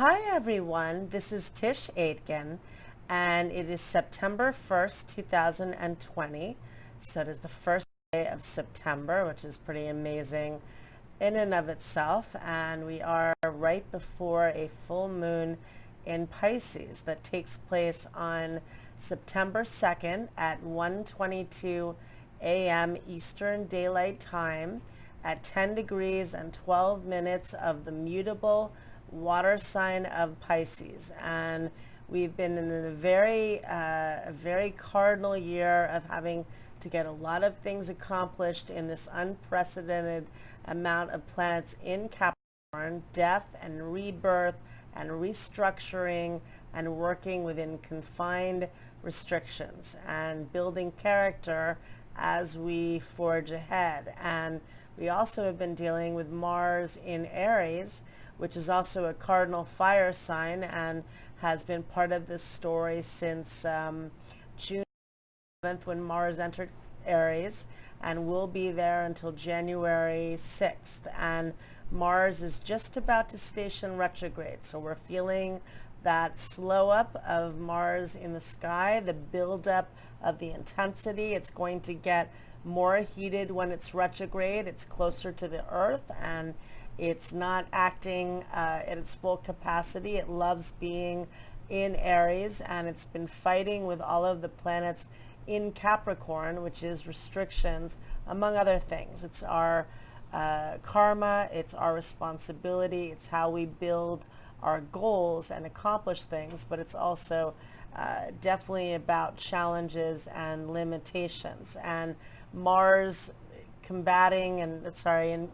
Hi everyone, this is Tisch Aitken, and it is September 1st, 2020. So it is the first day of September, which is pretty amazing in and of itself, and we are right before a full moon in Pisces that takes place on September 2nd at 1:22 a.m. Eastern Daylight Time at 10 degrees and 12 minutes of the mutable water sign of Pisces. And we've been in a very cardinal year of having to get a lot of things accomplished in this unprecedented amount of planets in Capricorn, death and rebirth and restructuring and working within confined restrictions and building character as we forge ahead. And we also have been dealing with Mars in Aries, which is also a cardinal fire sign and has been part of this story since June 7th when Mars entered Aries, and will be there until January 6th. And Mars is just about to station retrograde, so we're feeling that slow up of Mars in the sky, the buildup of the intensity. It's going to get more heated when it's retrograde. It's closer to the Earth, and it's not acting at its full capacity. It loves being in Aries, and it's been fighting with all of the planets in Capricorn, which is restrictions, among other things. It's our karma, it's our responsibility, it's how we build our goals and accomplish things, but it's also definitely about challenges and limitations. And Mars combating and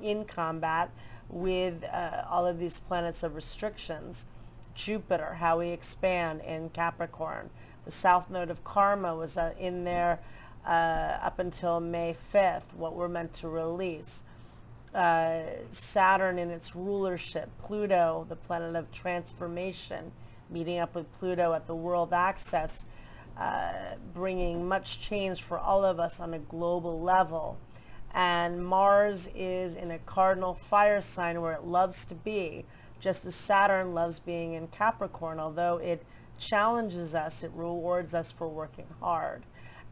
in combat with all of these planets of restrictions. Jupiter, how we expand in Capricorn. The south node of karma was in there up until May 5th, what we're meant to release. Saturn in its rulership, Pluto, the planet of transformation, meeting up with Pluto at the world axis, bringing much change for all of us on a global level. And Mars is in a cardinal fire sign where it loves to be, just as Saturn loves being in Capricorn. Although it challenges us, it rewards us for working hard.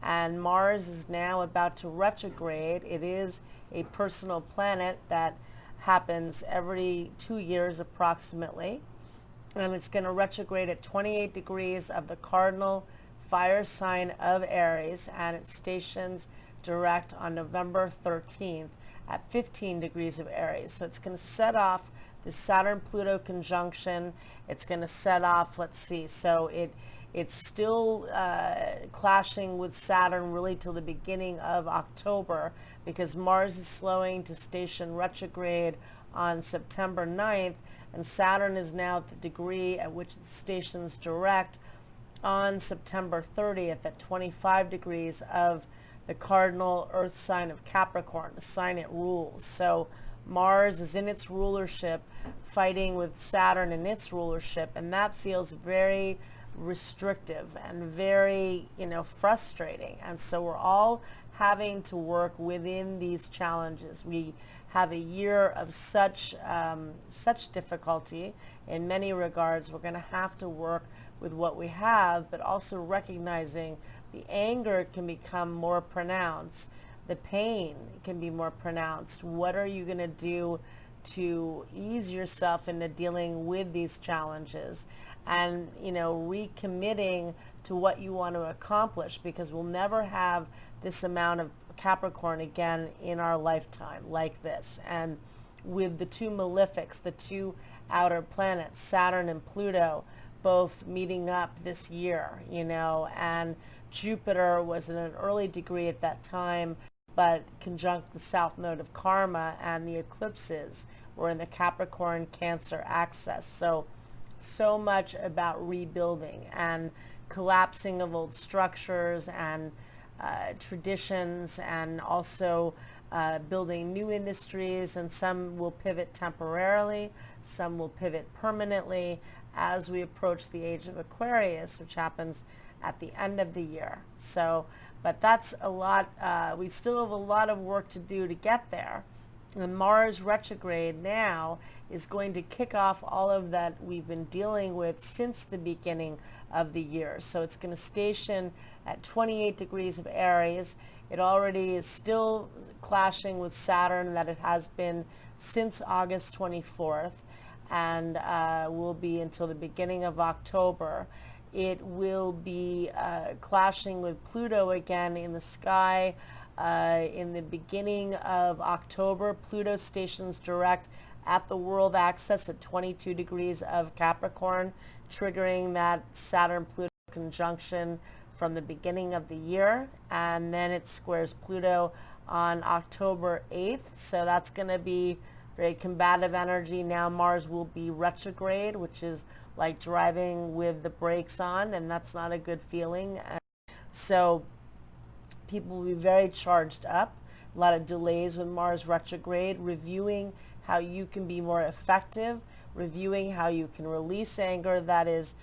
And Mars is now about to retrograde. It is a personal planet that happens every 2 years approximately. And it's going to retrograde at 28 degrees of the cardinal fire sign of Aries, and it stations direct on November 13th at 15 degrees of Aries. So it's going to set off the Saturn-Pluto conjunction. It's going to set off, let's see, so it's still clashing with Saturn really till the beginning of October, because Mars is slowing to station retrograde on September 9th, and Saturn is now at the degree at which it stations direct on September 30th at 25 degrees of the cardinal earth sign of Capricorn, the sign it rules. So Mars is in its rulership fighting with Saturn in its rulership, and that feels very restrictive and very, frustrating. And so we're all having to work within these challenges. We have a year of such difficulty in many regards. We're going to have to work with what we have, but also recognizing the anger can become more pronounced. The pain can be more pronounced. What are you going to do to ease yourself into dealing with these challenges? And, recommitting to what you want to accomplish, because we'll never have this amount of Capricorn again in our lifetime like this. And with the two malefics, the two outer planets, Saturn and Pluto, both meeting up this year, and Jupiter was in an early degree at that time, but conjunct the south node of karma, and the eclipses were in the Capricorn Cancer axis. So much about rebuilding and collapsing of old structures and traditions, and also building new industries, and some will pivot temporarily, some will pivot permanently as we approach the age of Aquarius, which happens at the end of the year. So, but that's a lot. We still have a lot of work to do to get there. And Mars retrograde now is going to kick off all of that we've been dealing with since the beginning of the year. So it's going to station at 28 degrees of Aries. It already is still clashing with Saturn, that it has been since August 24th, and will be until the beginning of October. It will be clashing with Pluto again in the sky in the beginning of October. Pluto stations direct at the world axis at 22 degrees of Capricorn, triggering that Saturn-Pluto conjunction from the beginning of the year. And then it squares Pluto on October 8th. So that's going to be very combative energy. Now Mars will be retrograde, which is like driving with the brakes on, and that's not a good feeling. And so people will be very charged up. A lot of delays with Mars retrograde, reviewing how you can be more effective, reviewing how you can release anger that is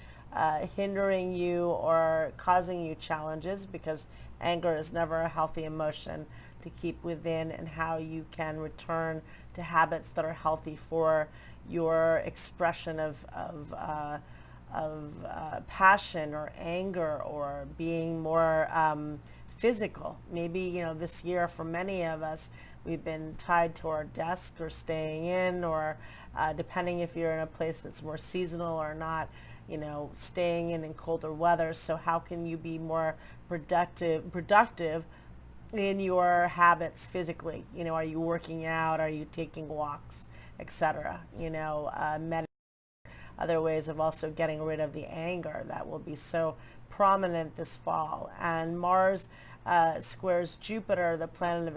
hindering you or causing you challenges, because anger is never a healthy emotion to keep within, and how you can return to habits that are healthy for your expression of passion or anger, or being more physical. Maybe, this year for many of us, we've been tied to our desk or staying in, or depending if you're in a place that's more seasonal or not, staying in colder weather. So how can you be more productive in your habits physically? Are you working out? Are you taking walks, etc.? Other ways of also getting rid of the anger that will be so prominent this fall. And Mars squares Jupiter, the planet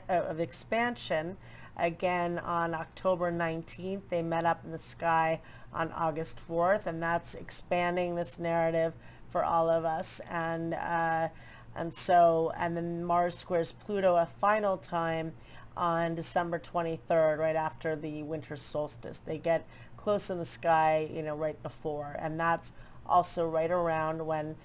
of expansion, again on October 19th. They met up in the sky on August 4th, and that's expanding this narrative for all of us. And then Mars squares Pluto a final time on December 23rd, right after the winter solstice. They get close in the sky, right before, and that's also right around when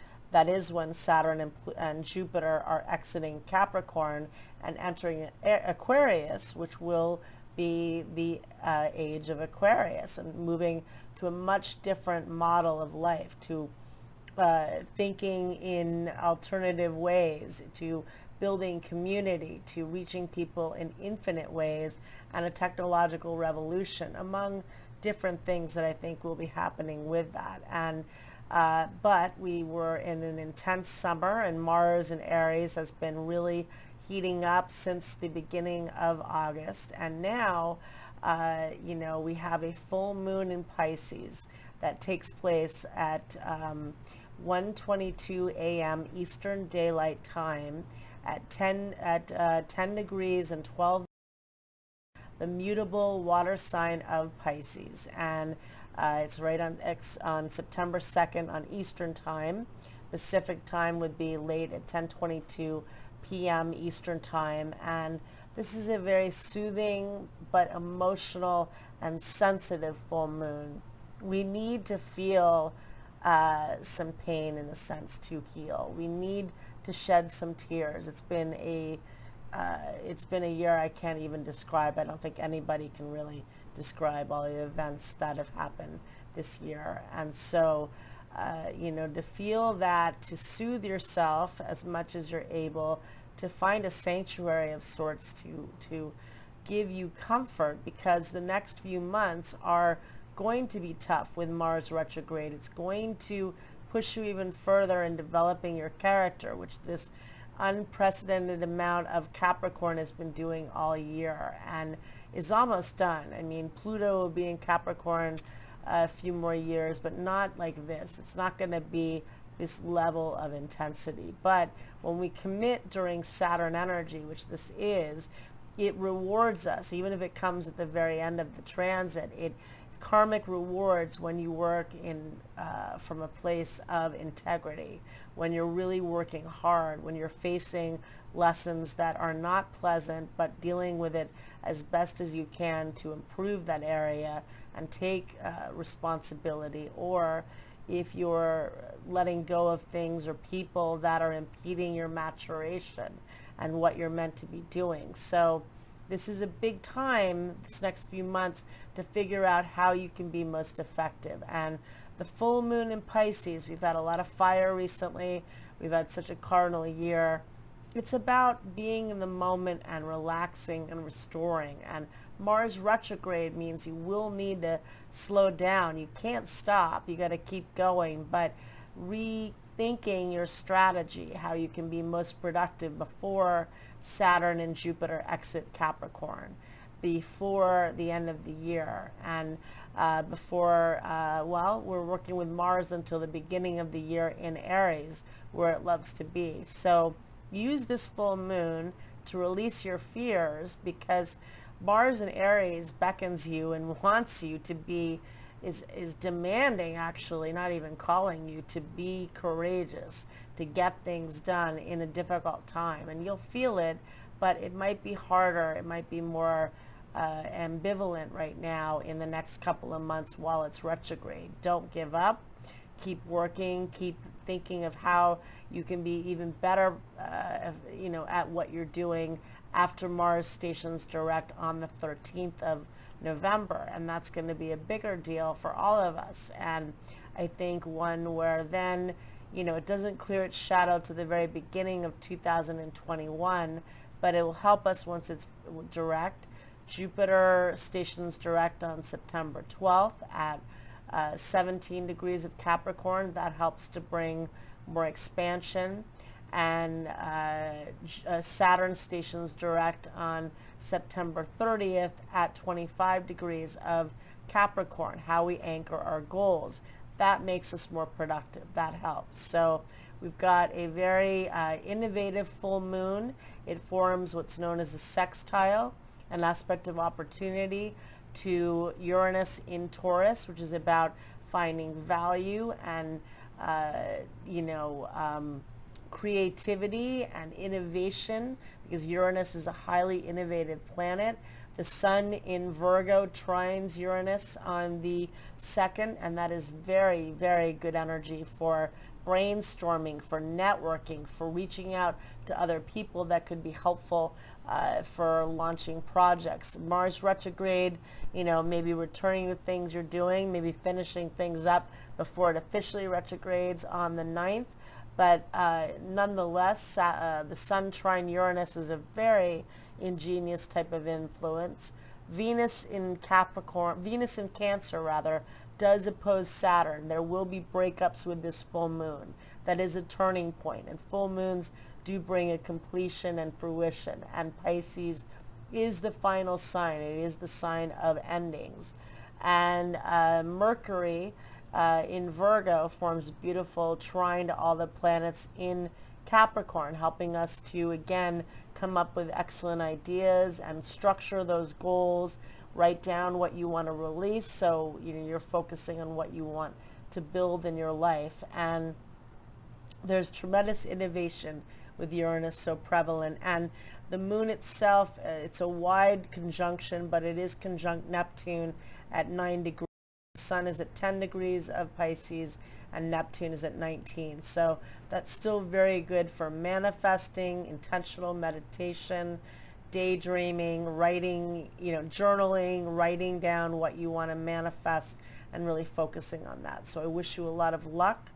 Saturn and Jupiter are exiting Capricorn and entering Aquarius, which will be the age of Aquarius, and moving to a much different model of life, to thinking in alternative ways, to building community, to reaching people in infinite ways, and a technological revolution, among different things that I think will be happening with that. And but we were in an intense summer, and Mars in Aries has been really heating up since the beginning of August. And now, we have a full moon in Pisces that takes place at 1:22 a.m. Eastern Daylight Time at 10 degrees and 12, the mutable water sign of Pisces. And it's right on September 2nd on Eastern Time. Pacific Time would be late at 10:22 p.m. Eastern Time. And this is a very soothing but emotional and sensitive full moon. We need to feel some pain, in a sense, to heal. We need to shed some tears. It's been a year I can't even describe. I don't think anybody can really describe all the events that have happened this year. And so, to feel that, to soothe yourself as much as you're able, to find a sanctuary of sorts to give you comfort, because the next few months are going to be tough with Mars retrograde. It's going to push you even further in developing your character, which this unprecedented amount of Capricorn has been doing all year and is almost done. I mean, Pluto will be in Capricorn a few more years, but not like this. It's not going to be this level of intensity. But when we commit during Saturn energy, which this is, it rewards us, even if it comes at the very end of the transit. It karmic rewards when you work in from a place of integrity, when you're really working hard, when you're facing lessons that are not pleasant, but dealing with it as best as you can to improve that area and take responsibility. Or if you're letting go of things or people that are impeding your maturation and what you're meant to be doing. So this is a big time, this next few months, to figure out how you can be most effective. And the full moon in Pisces, we've had a lot of fire recently. We've had such a cardinal year. It's about being in the moment and relaxing and restoring. And Mars retrograde means you will need to slow down. You can't stop. You got to keep going. But rethinking your strategy, how you can be most productive before Saturn and Jupiter exit Capricorn, before the end of the year, and well, we're working with Mars until the beginning of the year in Aries, where it loves to be. So use this full moon to release your fears, because Mars in Aries beckons you and wants you to be, is demanding, actually, not even calling you to be courageous, to get things done in a difficult time. And you'll feel it, but it might be harder, it might be more ambivalent right now in the next couple of months while it's retrograde. Don't give up. Keep working. Keep thinking of how you can be even better, at what you're doing after Mars stations direct on the 13th of November. And that's going to be a bigger deal for all of us. And I think one where then, it doesn't clear its shadow to the very beginning of 2021, but it will help us once it's direct. Jupiter stations direct on September 12th at 17 degrees of Capricorn. That helps to bring more expansion. And Saturn stations direct on September 30th at 25 degrees of Capricorn, how we anchor our goals. That makes us more productive. That helps. So we've got a very innovative full moon. It forms what's known as a sextile, an aspect of opportunity to Uranus in Taurus, which is about finding value and, creativity and innovation, because Uranus is a highly innovative planet. The sun in Virgo trines Uranus on the 2nd, and that is very, very good energy for brainstorming, for networking, for reaching out to other people that could be helpful for launching projects. Mars retrograde, maybe returning to things you're doing, maybe finishing things up before it officially retrogrades on the 9th. But nonetheless, the sun trine Uranus is a very ingenious type of influence. Venus in Cancer rather, does oppose Saturn. There will be breakups with this full moon. That is a turning point, and full moons do bring a completion and fruition. And Pisces is the final sign. It is the sign of endings. And Mercury in Virgo forms a beautiful trine to all the planets in Capricorn, helping us to, again, come up with excellent ideas and structure those goals. Write down what you want to release, so you're focusing on what you want to build in your life. And there's tremendous innovation with Uranus so prevalent. And the moon itself, it's a wide conjunction, but it is conjunct Neptune at 9 degrees. The sun is at 10 degrees of Pisces, and Neptune is at 19. So that's still very good for manifesting, intentional meditation, daydreaming, writing, journaling, writing down what you want to manifest, and really focusing on that. So I wish you a lot of luck.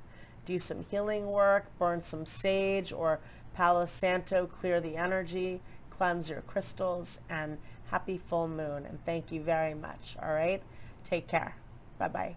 Do some healing work, burn some sage or Palo Santo, clear the energy, cleanse your crystals, and happy full moon. And thank you very much. All right. Take care. Bye-bye.